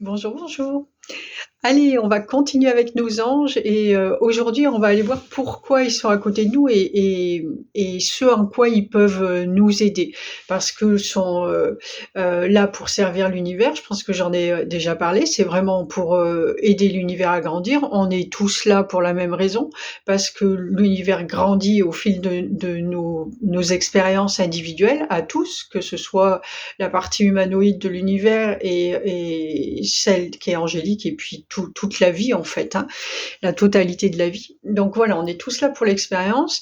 Bonjour, bonjour. Allez, on va continuer avec nos anges et aujourd'hui, on va aller voir pourquoi ils sont à côté de nous et ce en quoi ils peuvent, nous aider. Parce qu'ils sont, là pour servir l'univers. Je pense que j'en ai, déjà parlé. C'est vraiment pour, aider l'univers à grandir. On est tous là pour la même raison, parce que l'univers grandit au fil de nos expériences individuelles à tous, que ce soit la partie humanoïde de l'univers et celle qui est angélique et puis toute la vie en fait, hein, la totalité de la vie. Donc voilà, on est tous là pour l'expérience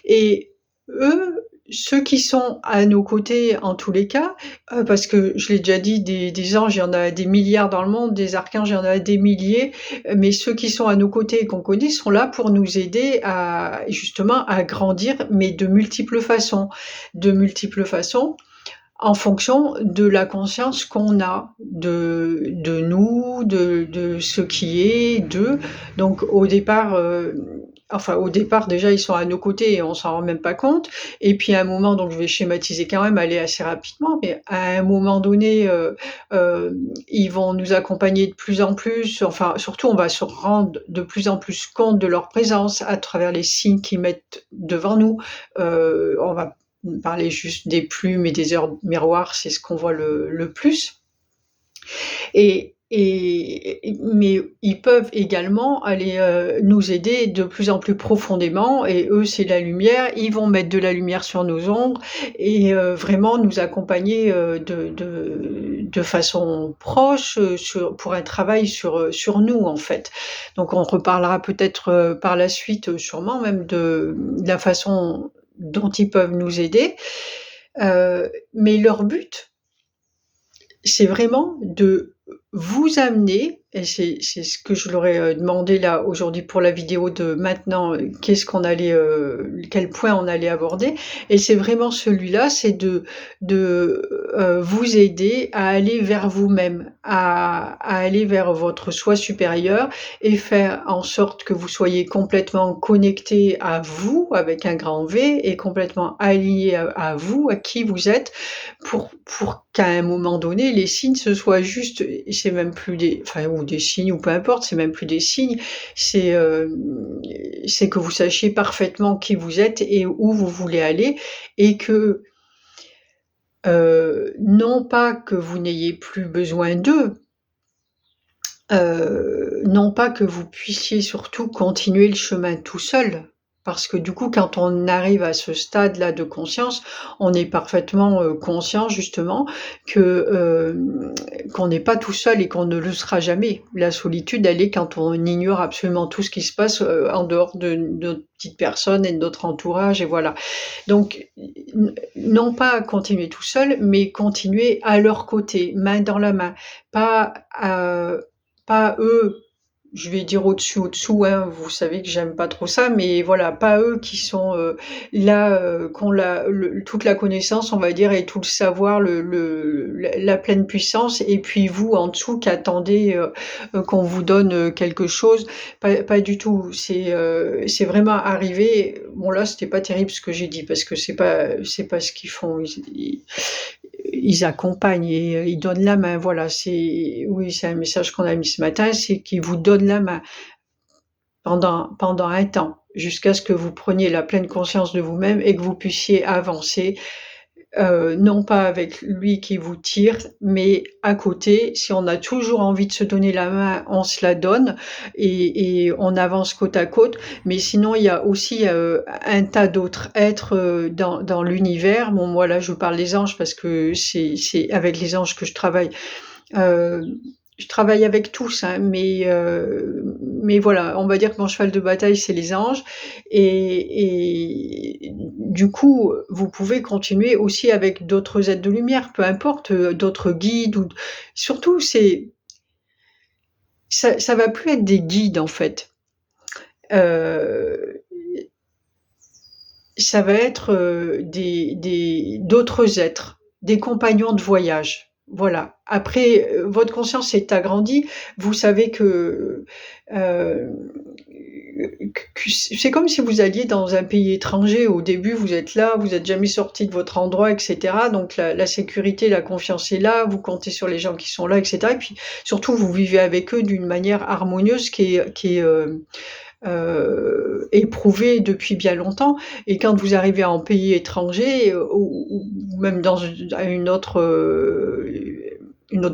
et eux, ceux qui sont à nos côtés en tous les cas, parce que je l'ai déjà dit, des anges, il y en a des milliards dans le monde, des archanges, il y en a des milliers, mais ceux qui sont à nos côtés et qu'on connaît sont là pour nous aider à justement à grandir, mais de multiples façons. De multiples façons en fonction de la conscience qu'on a de nous, de ce qui est, d'eux. Donc au départ, au départ déjà ils sont à nos côtés et on s'en rend même pas compte. Et puis à un moment, donc je vais schématiser quand même, aller assez rapidement, mais à un moment donné, ils vont nous accompagner de plus en plus. Enfin, surtout, on va se rendre de plus en plus compte de leur présence à travers les signes qu'ils mettent devant nous. On va parler juste des plumes et des heures miroirs, c'est ce qu'on voit le plus. Mais ils peuvent également aller nous aider de plus en plus profondément. Et eux, c'est la lumière. Ils vont mettre de la lumière sur nos ombres et vraiment nous accompagner de façon proche pour un travail sur nous en fait. Donc on reparlera peut-être par la suite, sûrement même de la façon dont ils peuvent nous aider. Mais leur but, c'est vraiment de vous amener, et c'est ce que je leur ai demandé là aujourd'hui pour la vidéo de maintenant, quel point on allait aborder. Et c'est vraiment celui-là, c'est de vous aider à aller vers vous-même, à aller vers votre soi supérieur et faire en sorte que vous soyez complètement connecté à vous avec un grand V et complètement aligné à vous, à qui vous êtes, pour qu'à un moment donné, les signes ce soit juste, c'est même plus ou des signes ou peu importe, c'est même plus des signes, c'est que vous sachiez parfaitement qui vous êtes et où vous voulez aller et que non pas que vous n'ayez plus besoin d'eux, non pas que vous puissiez surtout continuer le chemin tout seul. Parce que du coup, quand on arrive à ce stade-là de conscience, on est parfaitement, conscient justement que, qu'on n'est pas tout seul et qu'on ne le sera jamais. La solitude, elle est quand on ignore absolument tout ce qui se passe, en dehors de notre petite personne et de notre entourage et voilà. Donc non pas continuer tout seul, mais continuer à leur côté, main dans la main. Pas, pas eux, je vais dire au-dessous, hein, vous savez que j'aime pas trop ça, mais voilà, pas eux qui sont là, qui ont toute la connaissance, on va dire, et tout le savoir, la pleine puissance, et puis vous en dessous qui attendez qu'on vous donne quelque chose. Pas du tout. C'est vraiment arrivé. Bon là, c'était pas terrible ce que j'ai dit parce que c'est pas ce qu'ils font. Ils accompagnent et ils donnent la main. Voilà, c'est un message qu'on a mis ce matin, c'est qu'ils vous donnent la main pendant un temps, jusqu'à ce que vous preniez la pleine conscience de vous-même et que vous puissiez avancer, non pas avec lui qui vous tire, mais à côté. Si on a toujours envie de se donner la main, on se la donne et on avance côte à côte. Mais sinon, il y a aussi, un tas d'autres êtres, dans l'univers. Bon, moi, là, je vous parle des anges parce que c'est avec les anges que je travaille. Heu, je travaille avec tous, hein, mais voilà, on va dire que mon cheval de bataille, c'est les anges et du coup, vous pouvez continuer aussi avec d'autres êtres de lumière, peu importe, d'autres guides ou surtout ça va plus être des guides, en fait. Heu, Ça va être, d'autres êtres, des compagnons de voyage. Voilà. Après, votre conscience s'est agrandie, vous savez que, heu, que c'est comme si vous alliez dans un pays étranger. Au début, vous êtes là, vous êtes jamais sortis de votre endroit et cetera. Donc la sécurité, la confiance est là, vous comptez sur les gens qui sont là et cetera et puis surtout, vous vivez avec eux d'une manière harmonieuse éprouvée depuis bien longtemps et quand vous arrivez en pays étranger, ou même dans une autre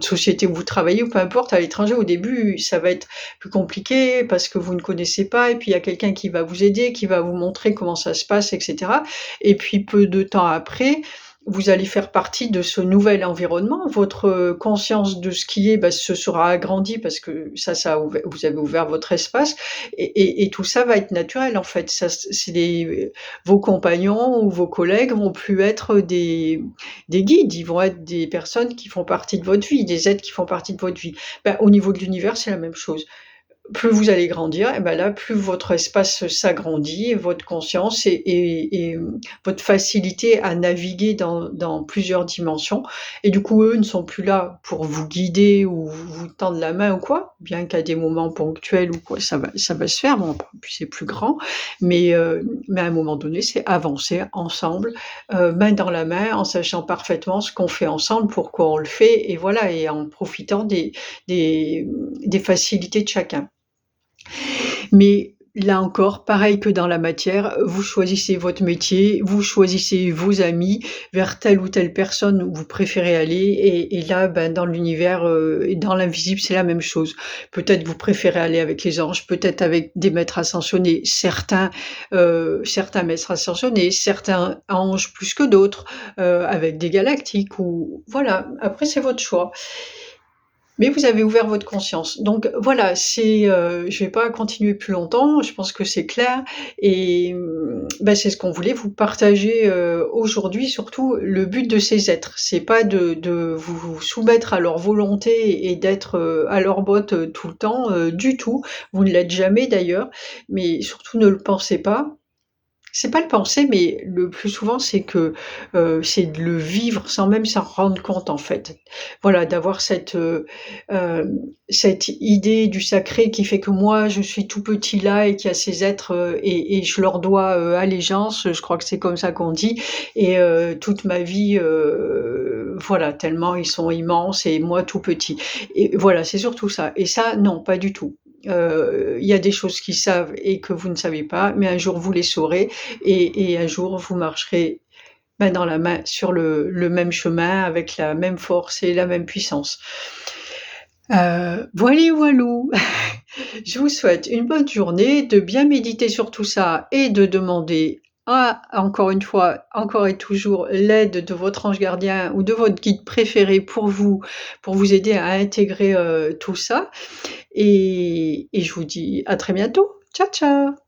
société où vous travaillez ou peu importe, à l'étranger, au début, ça va être plus compliqué parce que vous ne connaissez pas et puis il y a quelqu'un qui va vous aider, qui va vous montrer comment ça se passe et cetera et puis peu de temps après, vous allez faire partie de ce nouvel environnement. Votre, conscience de ce qui est, se sera agrandie parce que ça a ouv vous avez ouvert votre espace et tout ça va être naturel, en fait. Ça c'est des vos compagnons ou vos collègues vont plus être des guides, ils vont être des personnes qui font partie de votre vie, des êtres qui font partie de votre vie. Au niveau de l'univers, c'est la même chose. Plus vous allez grandir et là, plus votre espace s'agrandit, votre conscience et votre facilité à naviguer dans plusieurs dimensions et du coup, eux ne sont plus là pour vous guider ou vous tendre la main ou quoi, bien qu'à des moments ponctuels ou quoi, ça va se faire, bon, puis c'est plus grand, mais à un moment donné, c'est avancer ensemble, main dans la main, en sachant parfaitement ce qu'on fait ensemble, pourquoi on le fait et voilà et en profitant des facilités de chacun. Mais là encore, pareil que dans la matière, vous choisissez votre métier, vous choisissez vos amis, vers telle ou telle personne où vous préférez aller et là, dans l'univers, et dans l'invisible, c'est la même chose. Peut-être vous préférez aller avec les anges, peut-être avec des maîtres ascensionnés. Certains maîtres ascensionnés, certains anges plus que d'autres, avec des galactiques ou voilà, après c'est votre choix. Mais vous avez ouvert votre conscience. Donc voilà, je vais pas continuer plus longtemps, je pense que c'est clair et c'est ce qu'on voulait vous partager, aujourd'hui, surtout le but de ces êtres. C'est pas de vous soumettre à leur volonté et d'être, à leur botte, tout le temps, du tout. Vous ne l'êtes jamais d'ailleurs, mais surtout ne le pensez pas. C'est pas le penser, mais le plus souvent, c'est de le vivre sans même s'en rendre compte, en fait. Voilà, d'avoir cette idée du sacré qui fait que moi, je suis tout petit là et qu'il y a ces êtres, et je leur dois, allégeance, je crois que c'est comme ça qu'on dit et toute ma vie, voilà, tellement ils sont immenses et moi tout petit et voilà, c'est surtout ça et ça, non, pas du tout. Il y a des choses qu'ils savent et que vous ne savez pas, mais un jour vous les saurez et un jour vous marcherez main dans la main sur le même chemin avec la même force et la même puissance. Voilli voilou. Je vous souhaite une bonne journée, de bien méditer sur tout ça et de demander encore une fois, encore et toujours l'aide de votre ange gardien ou de votre guide préféré pour vous aider à intégrer, tout ça et je vous dis à très bientôt. Ciao, ciao.